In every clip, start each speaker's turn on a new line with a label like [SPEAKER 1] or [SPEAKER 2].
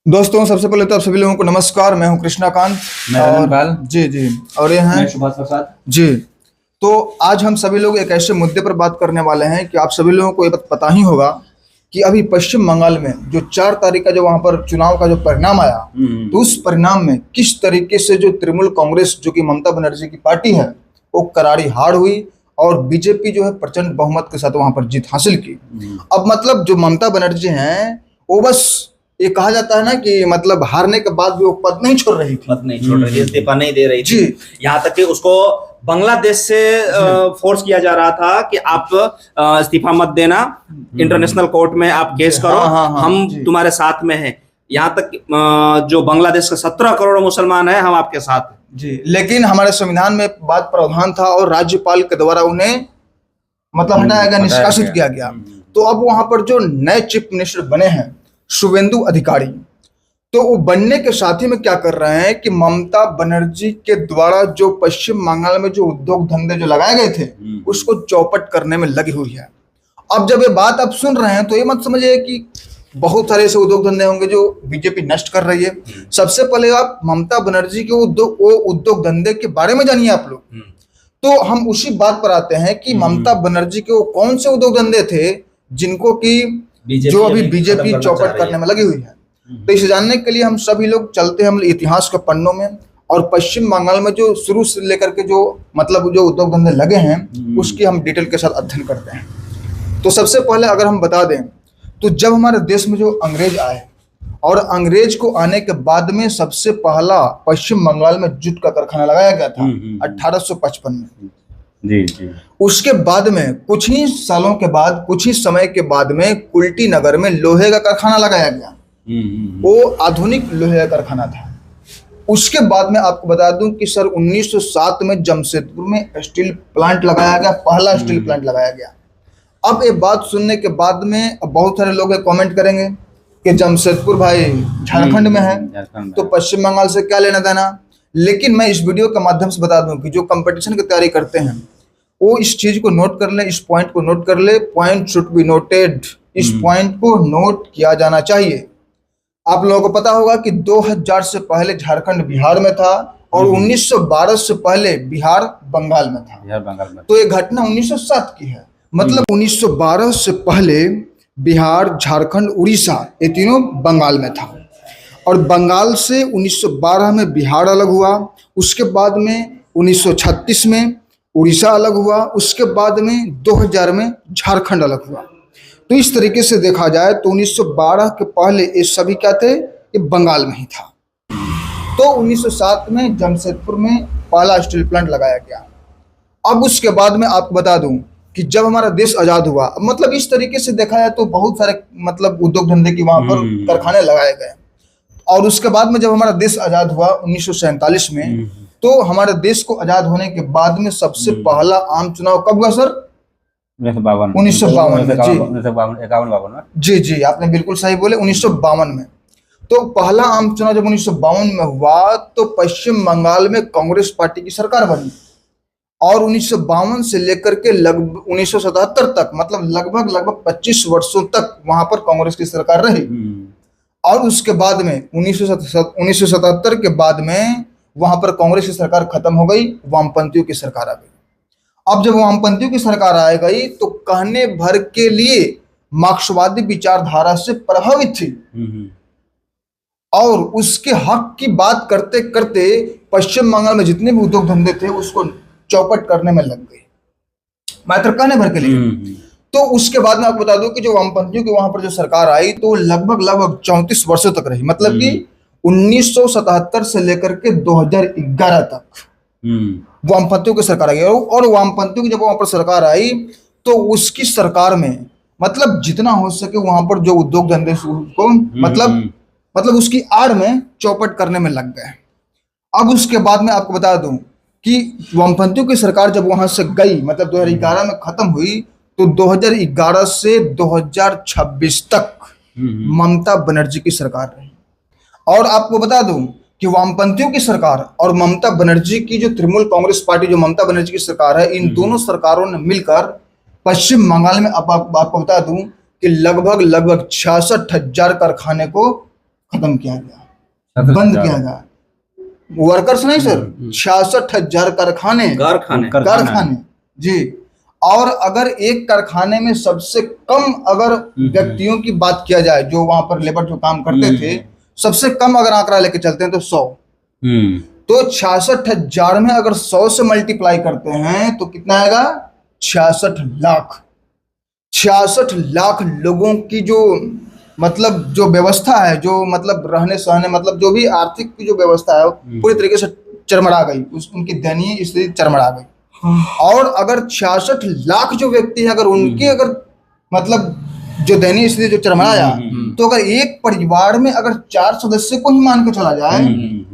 [SPEAKER 1] दोस्तों, सबसे पहले तो आप सभी लोगों को नमस्कार। मैं हूं कृष्णाकांत।
[SPEAKER 2] मैं रतनपाल।
[SPEAKER 1] जी जी। और ये हैं
[SPEAKER 2] सुभाष प्रसाद
[SPEAKER 1] जी। तो आज हम सभी लोग एक ऐसे मुद्दे पर बात करने वाले हैं कि आप सभी लोगों को ये पता ही होगा कि अभी पश्चिम बंगाल में जो 4 तारीख का जो वहां पर चुनाव का जो परिणाम आया, तो उस परिणाम में किस तरीके से जो तृणमूल कांग्रेस जो कि ममता बनर्जी की पार्टी है वो करारी हार हुई और बीजेपी जो है प्रचंड बहुमत के साथ वहां पर जीत हासिल की। अब मतलब जो ममता बनर्जी हैं वो बस ये कहा जाता है ना कि मतलब हारने के बाद भी वो पद नहीं छोड़ रही थी,
[SPEAKER 3] पद नहीं छोड़ रही थी, इस्तीफा नहीं दे रही थी। यहाँ तक कि उसको बांग्लादेश से फोर्स किया जा रहा था कि आप इस्तीफा मत देना, इंटरनेशनल कोर्ट में आप केस करो, हम तुम्हारे साथ में हैं। यहाँ तक जो बांग्लादेश के 17 करोड़ मुसलमान हैं, हम आपके साथ हैं
[SPEAKER 1] जी। लेकिन हमारे संविधान में बात प्रावधान था और राज्यपाल के द्वारा उन्हें मतलब हटाया गया, निष्कासित किया गया। तो अब वहां पर जो नए चीफ मिनिस्टर बने हैं शुवेंदु अधिकारी, तो वो बनने के साथ ही में क्या कर रहे हैं कि ममता बनर्जी के द्वारा जो पश्चिम बंगाल में जो उद्योग धंधे जो लगाए गए थे उसको चौपट करने में लगी हुई है। अब जब ये बात आप सुन रहे हैं तो ये मत समझिए कि बहुत सारे ऐसे उद्योग धंधे होंगे जो बीजेपी नष्ट कर रही है। सबसे पहले आप ममता बनर्जी के उद्योग धंधे के बारे में जानिए आप लोग। तो हम उसी बात पर आते हैं कि ममता बनर्जी के वो कौन से उद्योग धंधे थे जिनको कि जो अभी बीजेपी चौपट करने में लगी हुई है। तो इसे जानने के लिए हम सभी लोग चलते हैं हम इतिहास के पन्नों में और पश्चिम बंगाल में जो शुरू से लेकर के जो मतलब जो उद्योग धंधे लगे हैं उसकी हम डिटेल के साथ अध्ययन करते हैं। तो सबसे पहले अगर हम बता दें तो जब हमारे देश में जो अंग्रेज आए और अंग्रेज को आने के बाद में सबसे पहला पश्चिम बंगाल में जूट का कारखाना लगाया गया था 1855 में।
[SPEAKER 2] जी जी।
[SPEAKER 1] उसके बाद में कुछ ही सालों के बाद, कुछ ही समय के बाद में कुल्टी नगर में लोहे का कारखाना लगाया गया। वो आधुनिक लोहे का कारखाना था। उसके बाद में आपको बता दूं कि सर 1907 में जमशेदपुर में स्टील प्लांट लगाया गया, पहला स्टील प्लांट लगाया गया। अब ये बात सुनने के बाद में बहुत सारे लोग कमेंट करेंगे कि जमशेदपुर भाई झारखंड में है तो पश्चिम बंगाल से क्या लेना देना। लेकिन मैं इस वीडियो के माध्यम से बता दूं कि जो कंपटीशन की तैयारी करते हैं वो इस चीज को नोट कर ले, इस पॉइंट को नोट कर ले। पॉइंट शुड बी नोटेड, इस पॉइंट को नोट किया जाना चाहिए। आप लोगों को पता होगा कि 2000 से पहले झारखंड बिहार में था और 1912 से पहले बिहार बंगाल में था। तो ये घटना 1907 की है। मतलब 1912 से पहले बिहार, झारखंड, उड़ीसा ये तीनों बंगाल में था और बंगाल से 1912 में बिहार अलग हुआ। उसके बाद में 1936 में उड़ीसा अलग हुआ। उसके बाद में 2000 में झारखंड अलग हुआ। तो इस तरीके से देखा जाए तो 1912 के पहले ये सभी क्या थे, ये बंगाल में ही था। तो 1907 में जमशेदपुर में पहला स्टील प्लांट लगाया गया। अब उसके बाद में आपको बता दूं कि जब हमारा देश आज़ाद हुआ, मतलब इस तरीके से देखा जाए तो बहुत सारे मतलब उद्योग धंधे की वहां पर कारखाने लगाए गए। और उसके बाद में जब हमारा देश आज़ाद हुआ 1947 में, तो हमारे देश को आज़ाद होने के बाद में सबसे पहला आम चुनाव कब हुआ सर? 1952 में। जी जी, आपने बिल्कुल सही बोले, 1952 में। तो पहला आम चुनाव जब 1952 में हुआ तो पश्चिम बंगाल में कांग्रेस पार्टी की सरकार बनी और 1952 से लेकर के लगभग 1977 तक, मतलब लगभग 25 वर्षों तक वहां पर कांग्रेस की सरकार रही। और उसके बाद में 1977 के बाद में वहां पर कांग्रेस की सरकार खत्म हो गई, वामपंथियों की सरकार आ गई। अब जब वामपंथियों की सरकार आ गई तो कहने भर के लिए मार्क्सवादी विचारधारा से प्रभावित थी और उसके हक की बात करते करते पश्चिम बंगाल में जितने भी उद्योग धंधे थे उसको चौपट करने में लग गई, मात्र कहने भर के लिए। तो उसके बाद में आपको बता दूं कि जो वामपंथियों की वहां पर जो सरकार आई तो लगभग 34 वर्षों तक रही। मतलब कि 1977 से लेकर के 2011 तक वामपंथियों की सरकार आई। और वामपंथियों की जब वहां पर सरकार आई तो उसकी सरकार में मतलब जितना हो सके वहां पर जो उद्योग धंधे को मतलब उसकी आड़ में चौपट करने में लग गए। अब उसके बाद में आपको बता दूं कि वामपंथियों की सरकार जब वहां से गई, मतलब 2011 में खत्म हुई, तो 2011 से 2026 तक ममता बनर्जी की सरकार रही। और आपको बता दूं कि वामपंथियों की सरकार और ममता बनर्जी की जो तृणमूल कांग्रेस पार्टी जो ममता बनर्जी की सरकार है, इन दोनों सरकारों ने मिलकर पश्चिम बंगाल में आपको बता दूं कि लगभग 66,000 कारखाने को खत्म किया गया, बंद किया गया। वर्कर्स नहीं सर, 66,000 कारखाने जी। और अगर एक कारखाने में सबसे कम अगर व्यक्तियों की बात किया जाए, जो वहां पर लेबर जो काम करते थे, सबसे कम अगर आंकड़ा लेके चलते हैं तो 100, तो 66,000 में अगर 100 से मल्टीप्लाई करते हैं तो कितना आएगा? 66 लाख। 66 लाख लोगों की जो मतलब जो व्यवस्था है, जो मतलब रहने सहने, मतलब जो भी आर्थिक की जो व्यवस्था है पूरी तरीके से चरमरा गई, उनकी दयनीय स्थिति चरमरा गई। और अगर 66 लाख जो व्यक्ति है, अगर उनकी अगर मतलब जो दयनीय स्थिति जो चरमराया, तो अगर एक परिवार में अगर 4 सदस्य को ही मान के चला जाए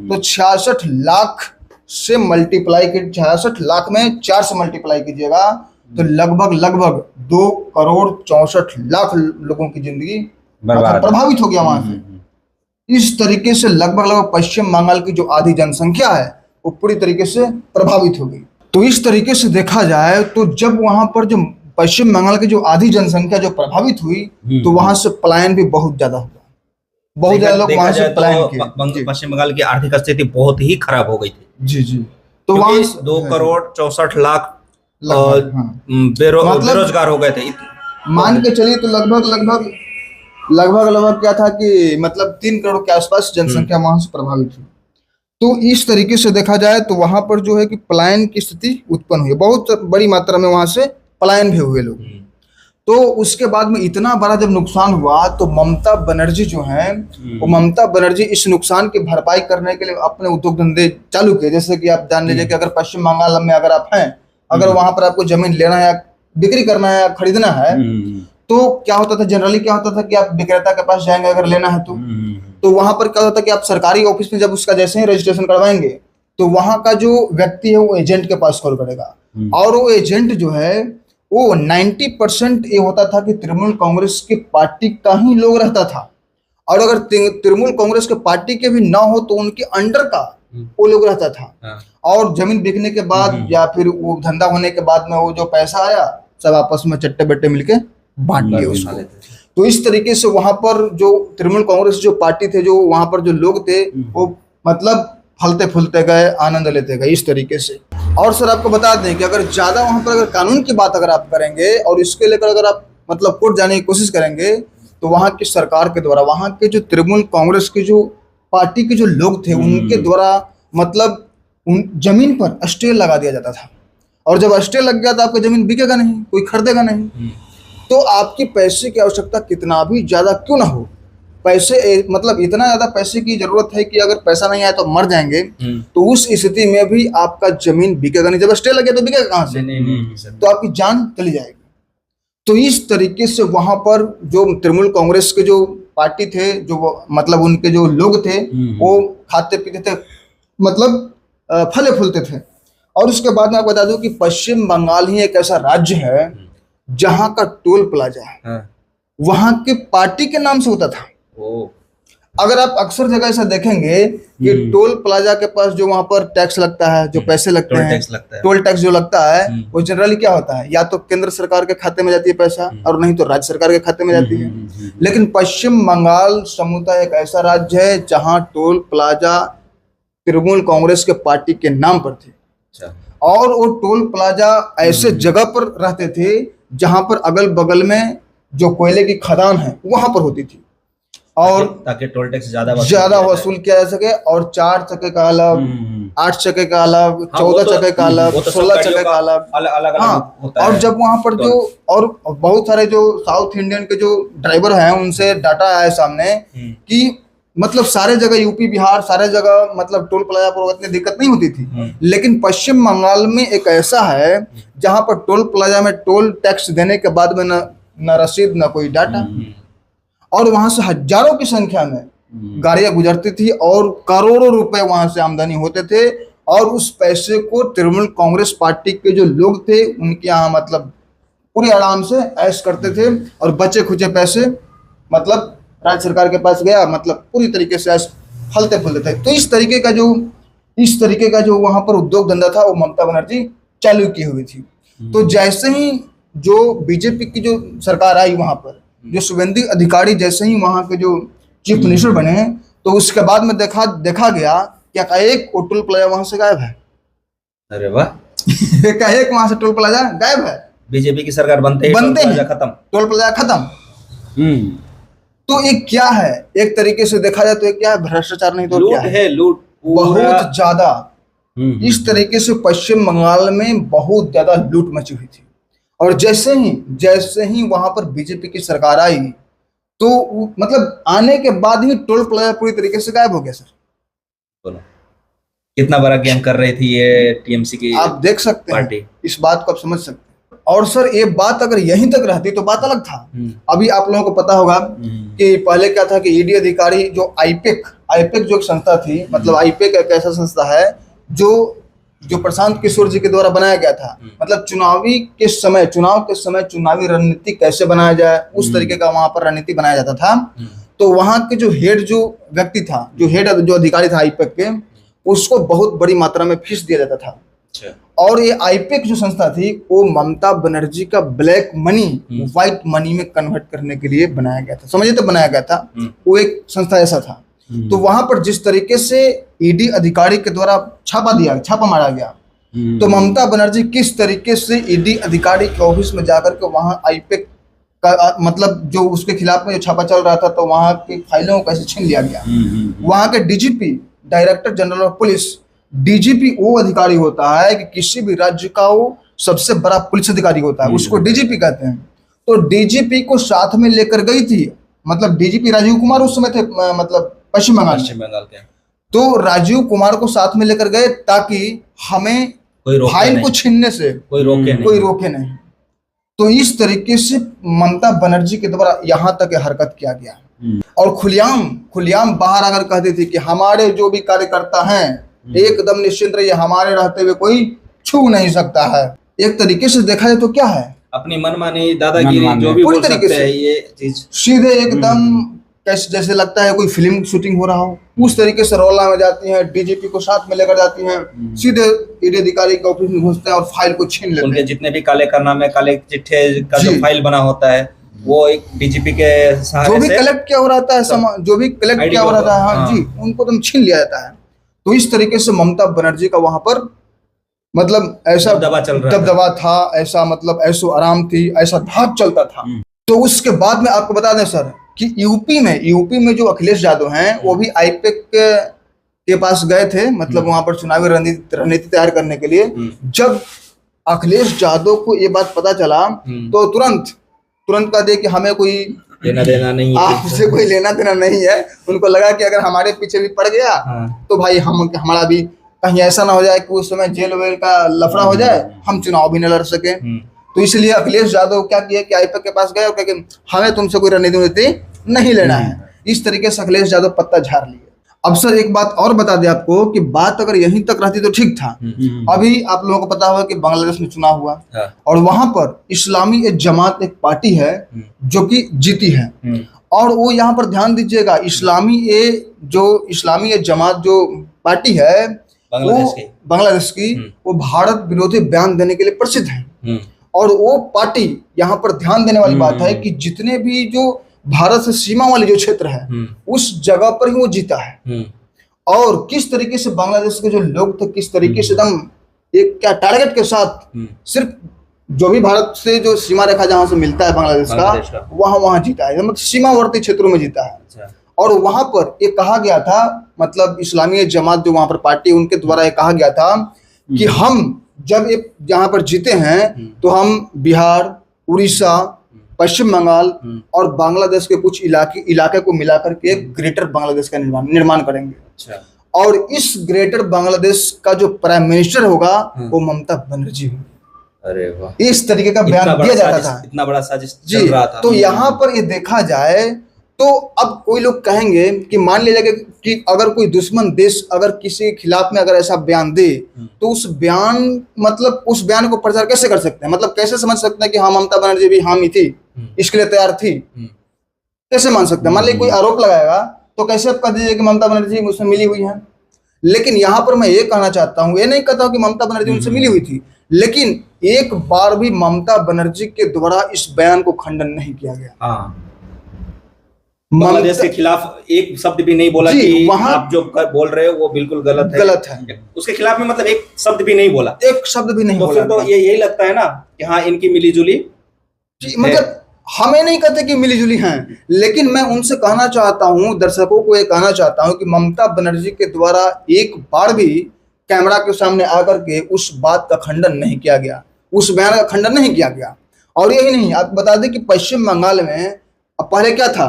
[SPEAKER 1] तो 66 लाख से मल्टीप्लाई कर, 66 लाख में 4 से मल्टीप्लाई कीजिएगा तो लगभग 2,64,00,000 लोगों की जिंदगी प्रभावित हो गया वहां से। इस तरीके से लगभग पश्चिम बंगाल की जो आधी जनसंख्या है वो पूरी तरीके से प्रभावित हो गई। तो इस तरीके से देखा जाए तो जब वहां पर जो पश्चिम बंगाल की जो आधी जनसंख्या जो प्रभावित हुई तो वहां से पलायन भी बहुत ज्यादा हुआ, बहुत ज्यादा लोग वहां से पलायन किए।
[SPEAKER 3] पश्चिम बंगाल की आर्थिक स्थिति बहुत ही खराब हो गई थी
[SPEAKER 1] जी। तो वहां
[SPEAKER 3] 2,64,00,000
[SPEAKER 1] मतलब
[SPEAKER 3] बेरोजगार हो गए थे।
[SPEAKER 1] मान के चलिए तो लगभग क्या था कि मतलब 3 करोड़ के आसपास जनसंख्या वहां से प्रभावित हुई। तो इस तरीके से देखा जाए तो वहां पर जो है कि पलायन की स्थिति उत्पन्न हुई, बहुत बड़ी मात्रा में वहां से पलायन भी हुए लोग। तो उसके बाद में इतना बड़ा जब नुकसान हुआ तो ममता बनर्जी जो है वो ममता बनर्जी इस नुकसान की भरपाई करने के लिए अपने उद्योग धंधे चालू किए। जैसे कि आप जान लीजिए कि अगर पश्चिम बंगाल में अगर आप हैं, अगर वहां पर आपको जमीन लेना है, बिक्री करना है, खरीदना है, तो क्या होता था, जनरली क्या होता था कि आप विक्रेता के पास जाएंगे अगर लेना है तो वहां पर क्या होता था कि आप सरकारी ऑफिस में जब उसका जैसे ही रजिस्ट्रेशन करवाएंगे तो वहां का जो व्यक्ति है वो एजेंट के पास कॉल करेगा, और वो एजेंट जो है वो 90% ये होता था कि तृणमूल कांग्रेस की पार्टी का ही लोग रहता था, और अगर तृणमूल कांग्रेस के पार्टी के भी ना हो तो उनके अंडर का वो लोग रहता था। और जमीन बिकने के बाद या फिर वो धंधा होने के बाद में वो जो पैसा आया सब आपस में चट्टे बट्टे मिलके बांट लिए उसको। तो इस तरीके से वहां पर जो तृणमूल कांग्रेस जो पार्टी थे, जो वहां पर जो लोग थे, वो मतलब फलते फूलते गए, आनंद लेते गए इस तरीके से। और सर आपको बता दें कि अगर ज्यादा वहां पर अगर कानून की बात अगर आप करेंगे और इसके लेकर अगर आप मतलब कोर्ट जाने की कोशिश करेंगे तो वहां की सरकार के द्वारा, वहां के जो तृणमूल कांग्रेस के जो पार्टी के जो लोग थे उनके द्वारा मतलब उन जमीन पर स्टे लगा दिया जाता था, और जब स्टे लग गया तो आपका जमीन बिकेगा नहीं, कोई खरीदेगा नहीं। तो आपकी पैसे की आवश्यकता कितना भी ज्यादा क्यों ना हो, पैसे मतलब इतना ज्यादा पैसे की जरूरत है कि अगर पैसा नहीं आया तो मर जाएंगे, तो उस स्थिति में भी आपका जमीन बिकेगा नहीं। जब स्टे लगे तो बिकेगा कहाँ से? नहीं, तो आपकी जान चली जाएगी। तो इस तरीके से वहां पर जो तृणमूल कांग्रेस के जो पार्टी थे, जो मतलब उनके जो लोग थे वो खाते पीते थे, मतलब फले फूलते थे। और उसके बाद मैं बता दूं कि पश्चिम बंगाल ही एक ऐसा राज्य है जहां का टोल प्लाजा वहां के पार्टी के नाम से होता था। अगर आप अक्सर जगह ऐसा देखेंगे कि टोल प्लाजा के पास जो वहां पर टैक्स लगता है, जो पैसे लगते हैं, टोल टैक्स जो लगता है वो जनरली क्या होता है, या तो केंद्र सरकार के खाते में जाती है पैसा, और नहीं तो राज्य सरकार के खाते में जाती है। लेकिन पश्चिम बंगाल समूचा एक ऐसा राज्य है जहां टोल प्लाजा तृणमूल कांग्रेस के पार्टी के नाम पर थे, और वो टोल प्लाजा ऐसे जगह पर रहते थे जहां पर अगल बगल में जो कोयले की खदान है वहां पर होती थी, और
[SPEAKER 3] ताकि टोल टैक्स ज्यादा
[SPEAKER 1] वसूल किया जा सके। और 4 चक्के का अलग, 8 चक्के का अलग, 14 चक्के का अलग, 16 चक्के का अलग। हाँ, और जब वहां पर जो और बहुत सारे जो साउथ इंडियन के जो ड्राइवर हैं उनसे डाटा आया सामने कि मतलब सारे जगह यूपी बिहार सारे जगह मतलब टोल प्लाजा पर इतनी दिक्कत नहीं होती थी, लेकिन पश्चिम बंगाल में एक ऐसा है जहां पर टोल प्लाजा में टोल टैक्स देने के बाद में न रसीद न कोई डाटा, और वहां से हजारों की संख्या में गाड़ियां गुजरती थी और करोड़ों रुपए वहां से आमदनी होते थे, और उस पैसे को तृणमूल कांग्रेस पार्टी के जो लोग थे उनके यहाँ मतलब पूरे आराम से ऐश करते थे, और बचे खुचे पैसे मतलब राज्य सरकार के पास गया, मतलब पूरी तरीके से फलते फूलते थे। तो इस तरीके का जो वहां पर उद्योग धंधा था वो ममता बनर्जी चालू की हुई थी। तो जैसे ही जो बीजेपी की जो सरकार आई वहां पर, जो शुभेंदु अधिकारी जैसे ही वहां के जो चीफ मिनिस्टर बने, तो उसके बाद में देखा गया कि एक टोल प्लाजा वहां से गायब है।
[SPEAKER 3] अरे वाह,
[SPEAKER 1] एक वहां से टोल प्लाजा गायब है।
[SPEAKER 3] बीजेपी की सरकार बनते ही खत्म,
[SPEAKER 1] टोल प्लाजा खत्म। तो ये क्या है? एक तरीके से देखा जाए तो ये क्या है? भ्रष्टाचार नहीं तो
[SPEAKER 3] लूट
[SPEAKER 1] क्या है?
[SPEAKER 3] लूट
[SPEAKER 1] बहुत ज्यादा। इस तरीके से पश्चिम बंगाल में बहुत ज्यादा लूट मची हुई थी। और जैसे ही वहां पर बीजेपी की सरकार आई, तो मतलब आने के बाद ही टोल प्लाजा पूरी तरीके से गायब हो गया सर।
[SPEAKER 3] बोलो, कितना बड़ा गेम कर रही थी ये टीएमसी की,
[SPEAKER 1] आप देख सकते
[SPEAKER 3] पार्टी।
[SPEAKER 1] हैं, इस बात को आप समझ सकते हैं। और सर ये बात अगर यहीं तक रहती तो बात अलग था। अभी आप लोगों को पता होगा कि पहले क्या था कि ईडी अधिकारी जो आईपेक जो एक संस्था थी, मतलब आईपेक एक ऐसा संस्था है जो प्रशांत किशोर जी के द्वारा बनाया गया था। मतलब चुनाव के समय चुनावी रणनीति कैसे बनाया जाए, उस तरीके का वहां पर रणनीति बनाया जाता था। तो वहां के जो व्यक्ति था, जो अधिकारी था आईपेक के, उसको बहुत बड़ी मात्रा में फीस दिया जाता था। और ये आईपेक जो संस्था थी वो ममता बनर्जी का ब्लैक मनी व्हाइट मनी में कन्वर्ट करने के लिए बनाया गया था। समझिए, तो बनाया गया था, वो एक संस्था ऐसा था। तो वहां पर जिस तरीके से ईडी अधिकारी के द्वारा छापा मारा गया, तो ममता बनर्जी किस तरीके से ईडी अधिकारी के ऑफिस में जाकर के वहां आईपेक का मतलब जो उसके खिलाफ में जो छापा चल रहा था, तो वहां की फाइलों को कैसे छीन लिया गया। वहां के DGP, director general of police, DGP वो अधिकारी होता है कि किसी भी राज्य का वो सबसे बड़ा पुलिस अधिकारी होता है, उसको डीजीपी कहते हैं। तो डीजीपी को साथ में लेकर गई थी, मतलब डीजीपी राजीव कुमार उस समय थे, मतलब पश्चिम बंगाल के। तो राजीव कुमार को साथ में लेकर गए ताकि हमें फाइल को छीनने से कोई रोके नहीं। तो इस तरीके से ममता बनर्जी के द्वारा यहाँ तक हरकत किया गया। और खुलेआम बाहर अगर कहती थी कि हमारे जो भी कार्यकर्ता हैं एकदम निश्चिंत रहिए, हमारे रहते हुए कोई छू नहीं सकता है। एक तरीके से देखा जाए तो क्या है,
[SPEAKER 3] अपनी मनमानी, दादागिरी जो भी बोल सकते हैं, ये चीज सीधे
[SPEAKER 1] एकदम कैसे जैसे लगता है कोई फिल्म शूटिंग हो रहा हो, उस तरीके से रौला में जाती हैं, डीजीपी को साथ में लेकर जाती हैं, सीधे ईडी अधिकारी के ऑफिस में घुसते हैं और फाइल को छीन लेते हैं।
[SPEAKER 3] उनके जितने भी काले कारनामे, काले चिट्ठे का जो फाइल बना होता है, वो एक डीजीपी के सहारे
[SPEAKER 1] जो भी कलेक्ट किया हो रहता है, जो भी कलेक्ट किया हो रहता है, हाँ जी, उनको तो छीन लिया जाता है। तो इस तरीके से ममता बनर्जी का वहां पर मतलब ऐसा दबदबा था, ऐसा मतलब ऐसो आराम थी, ऐसा धाक चलता था। तो उसके बाद में आपको बता दें सर कि यूपी में जो अखिलेश यादव हैं, वो भी आईपेक के पास गए थे, मतलब वहां पर चुनावी रणनीति तैयार करने के लिए। जब अखिलेश यादव को ये बात पता चला, तो तुरंत कह दे कि हमें कोई
[SPEAKER 3] लेना देना नहीं है,
[SPEAKER 1] आपसे कोई लेना देना नहीं है। उनको लगा कि अगर हमारे पीछे भी पड़ गया तो भाई हमारा भी कहीं ऐसा ना हो जाए कि उस समय जेल वेल का लफड़ा हो जाए, हम चुनाव भी न लड़ सके। तो इसलिए अखिलेश यादव क्या किया कि आईपेक के पास गए और कहा कि हमें तुमसे कोई रणनीति नहीं लेना है। इस तरीके से अखिलेश यादव पत्ता झाड़ लिए। अब सर एक बात और बता दें आपको कि बात अगर यहीं तक रहती तो ठीक था। अभी आप लोगों को पता होगा कि बांग्लादेश में चुनाव हुआ और वहां पर इस्लामी जमात एक पार्टी है जो कि जीती है। और वो यहाँ पर ध्यान दीजिएगा, इस्लामी जमात जो पार्टी है बांग्लादेश की, वो भारत विरोधी बयान देने के लिए प्रसिद्ध है। और वो पार्टी यहाँ पर ध्यान देने वाली बात है कि जितने भी जो भारत से सीमा वाली जो क्षेत्र है, उस जगह पर ही वो जीता है। और किस तरीके से बांग्लादेश के जो लोग थे, किस तरीके से एकदम एक क्या टारगेट के साथ सिर्फ जो भी भारत से जो सीमा रेखा जहां से मिलता है बांग्लादेश का, वहां जीता है, मतलब सीमावर्ती क्षेत्रों में जीता है। और वहां पर ये कहा गया था, मतलब इस्लामी जमात जो वहां पर पार्टी, उनके द्वारा ये कहा गया था कि हम जब ये यहाँ पर जीते हैं तो हम बिहार, उड़ीसा, पश्चिम बंगाल और बांग्लादेश के कुछ इलाके को मिलाकर के एक ग्रेटर बांग्लादेश का निर्माण करेंगे। और इस ग्रेटर बांग्लादेश का जो प्राइम मिनिस्टर होगा वो ममता बनर्जी होगी।
[SPEAKER 3] अरे वाह,
[SPEAKER 1] इस तरीके का बयान दिया जाता था।
[SPEAKER 3] इतना बड़ा साजिश चल रहा था।
[SPEAKER 1] तो यहाँ पर ये देखा जाए तो अब कोई लोग कहेंगे कि मान लीजिए कि अगर कोई दुश्मन देश अगर किसी के खिलाफ में अगर ऐसा बयान दे, तो उस बयान को प्रचार कैसे कर सकते हैं, मतलब कैसे समझ सकते हैं कि हाँ ममता बनर्जी भी हामी थी, इसके लिए तैयार थी, कैसे मान सकते हैं। मान लीजिए कोई आरोप लगाएगा तो कैसे आप कह दीजिए कि ममता बनर्जी मुझसे मिली हुई है। लेकिन यहाँ पर मैं ये कहना चाहता हूँ, ये नहीं कहता हूँ कि ममता बनर्जी उनसे मिली हुई थी, लेकिन एक बार भी ममता बनर्जी के द्वारा इस बयान को खंडन नहीं किया गया।
[SPEAKER 3] बांग्लादेश के खिलाफ एक शब्द भी नहीं बोला कि आप जो बोल रहे हो वो बिल्कुल गलत है। उसके खिलाफ में मतलब एक शब्द भी नहीं बोला,
[SPEAKER 1] एक शब्द भी नहीं
[SPEAKER 3] तो
[SPEAKER 1] बोला।
[SPEAKER 3] फिर तो ये यही लगता है ना कि हाँ इनकी मिलीजुली,
[SPEAKER 1] मतलब हमें नहीं कहते कि मिलीजुली हैं, लेकिन मैं उनसे कहना चाहता हूं, दर्शकों को ये कहना चाहता हूं कि ममता बनर्जी के द्वारा एक बार भी कैमरा के सामने आकर के उस बात का खंडन नहीं किया गया, उस बयान का खंडन नहीं किया गया। और यही नहीं, आपको बता दें कि पश्चिम बंगाल में अब पहले क्या था,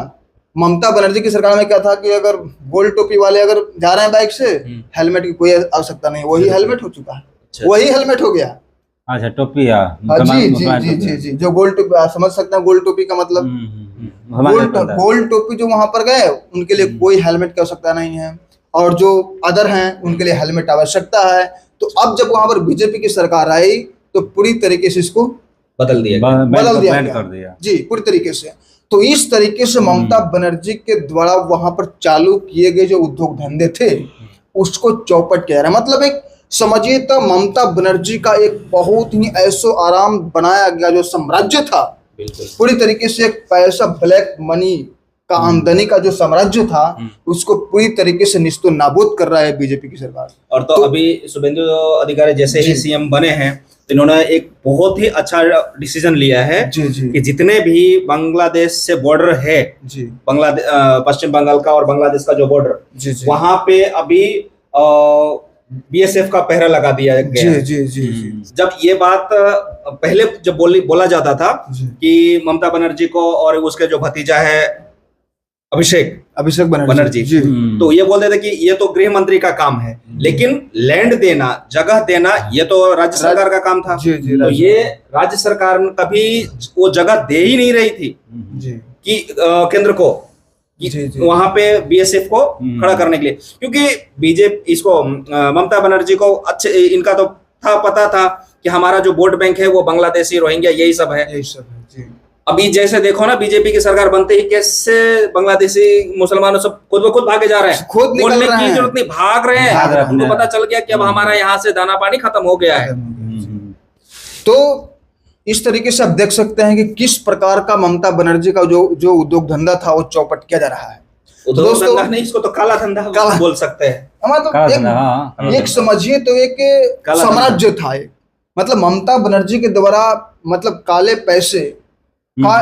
[SPEAKER 1] ममता बनर्जी की सरकार में क्या था कि अगर गोल टोपी वाले अगर जा रहे हैं बाइक से, हेलमेट की कोई आवश्यकता नहीं, वही हेलमेट हो चुका है, वही हेलमेट हो गया।
[SPEAKER 2] अच्छा टोपी,
[SPEAKER 1] जी, जो गोल टोपी, आप समझ सकते हैं गोल टोपी का मतलब, गोल टोपी जो वहां पर गए उनके लिए कोई हेलमेट की आवश्यकता नहीं है, और जो अदर हैं उनके लिए हेलमेट आवश्यकता है। तो अब जब वहां पर बीजेपी की सरकार आई तो पूरी तरीके से इसको
[SPEAKER 3] बदल दिया
[SPEAKER 2] गया
[SPEAKER 1] जी, पूरी तरीके से। तो इस तरीके से ममता बनर्जी के द्वारा वहां पर चालू किए गए जो उद्योग धंधे थे उसको चौपट किया रहा है। मतलब एक समझिए तो ममता बनर्जी का एक बहुत ही ऐसो आराम बनाया गया जो साम्राज्य था, पूरी तरीके से एक पैसा, ब्लैक मनी का आमदनी का जो साम्राज्य था उसको पूरी तरीके से निस्तो नाबूद कर रहा है बीजेपी की सरकार।
[SPEAKER 3] और तो अभी शुभेंदु अधिकारी जैसे ही सीएम बने हैं, इन्होंने एक बहुत ही अच्छा डिसीजन लिया है कि जितने भी बांग्लादेश से बॉर्डर है, बांग्लादेश पश्चिम बंगाल का और बांग्लादेश का जो बॉर्डर, वहां पे अभी बीएसएफ का पहरा लगा दिया गया। जब ये बात पहले जब बोला जाता था कि ममता बनर्जी को और उसके जो भतीजा है अभिषेक बनर्जी, तो ये बोलते थे कि ये तो गृह मंत्री का काम है, लेकिन लैंड देना, जगह देना, ये तो राज्य सरकार का काम था। तो ये राज्य सरकार कभी वो जगह दे ही नहीं रही थी कि केंद्र को वहां पे बीएसएफ को खड़ा करने के लिए, क्योंकि बीजेपी इसको ममता बनर्जी को अच्छे, इनका तो पता था कि हमारा जो वोट बैंक है वो बांग्लादेशी, रोहिंग्या, यही सब है। अभी जैसे देखो ना, बीजेपी की सरकार बनते ही कैसे बांग्लादेशी मुसलमानों सब खुद ब खुद भागे जा रहे हैं, बोलने की जरूरत नहीं, भाग रहे हैं। उनको पता चल गया कि अब हमारा यहाँ से दाना पानी खत्म हो गया है।
[SPEAKER 1] तो इस तरीके से आप देख सकते हैं कि किस प्रकार का ममता बनर्जी का जो उद्योग धंधा था वो चौपट किया जा रहा है।
[SPEAKER 3] उद्योग धंधा नहीं, इसको तो काला धंधा बोल सकते हैं।
[SPEAKER 1] एक समझिए तो एक साम्राज्य था, मतलब ममता बनर्जी के द्वारा मतलब काले पैसे का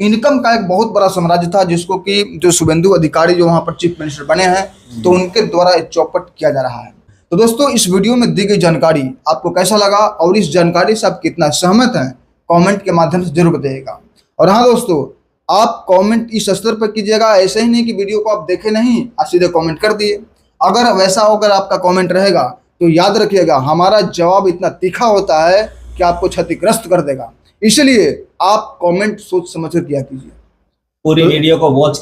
[SPEAKER 1] इनकम का एक बहुत बड़ा साम्राज्य था, जिसको कि जो शुभेंदु अधिकारी जो वहां पर चीफ मिनिस्टर बने हैं तो उनके द्वारा चौपट किया जा रहा है। तो दोस्तों, इस वीडियो में दी गई जानकारी आपको कैसा लगा और इस जानकारी से आप कितना सहमत हैं, कमेंट के माध्यम से जरूर बताइएगा। और हाँ दोस्तों, आप कमेंट इस स्तर पर कीजिएगा, ऐसे ही नहीं कि वीडियो को आप देखे नहीं आप सीधे कमेंट कर दिए। अगर वैसा होकर आपका कमेंट रहेगा तो याद रखिएगा हमारा जवाब इतना तीखा होता है कि आपको क्षतिग्रस्त कर देगा, इसलिए आप कमेंट सोच समझ कर किया कीजिए,
[SPEAKER 3] पूरी वीडियो को वॉच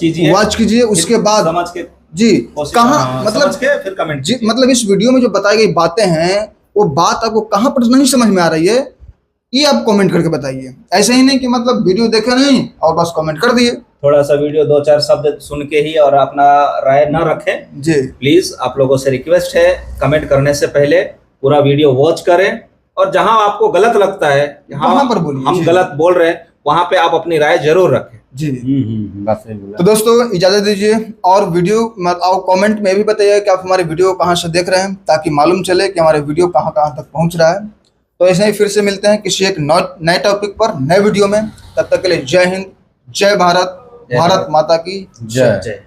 [SPEAKER 3] कीजिए,
[SPEAKER 1] उसके बाद
[SPEAKER 3] समझ के
[SPEAKER 1] जी कहाँ मतलब
[SPEAKER 3] फिर कमेंट
[SPEAKER 1] जी, मतलब इस वीडियो में जो बताई गई बातें हैं वो बात आपको कहाँ पर नहीं समझ में आ रही है ये आप कमेंट करके बताइए। ऐसे ही नहीं कि मतलब वीडियो देखे नहीं और बस कमेंट कर दिए।
[SPEAKER 3] थोड़ा सा वीडियो 2-4 शब्द सुन के ही और अपना राय न रखें
[SPEAKER 1] जी।
[SPEAKER 3] प्लीज आप लोगों से रिक्वेस्ट है, कमेंट करने से पहले पूरा वीडियो वॉच करें, और जहां आपको गलत लगता है
[SPEAKER 1] वहां पर बोलिए,
[SPEAKER 3] हम गलत बोल रहे हैं वहां पे आप अपनी राय जरूर रखें
[SPEAKER 1] जी। तो दोस्तों इजाजत दीजिए, और वीडियो और कमेंट में भी बताइए कि आप हमारे वीडियो कहाँ से देख रहे हैं, ताकि मालूम चले कि हमारे वीडियो कहाँ कहाँ तक पहुंच रहा है। तो ऐसे ही फिर से मिलते हैं किसी एक नए टॉपिक पर, नए वीडियो में। तब तक के लिए जय हिंद, जय भारत, भारत माता की जय।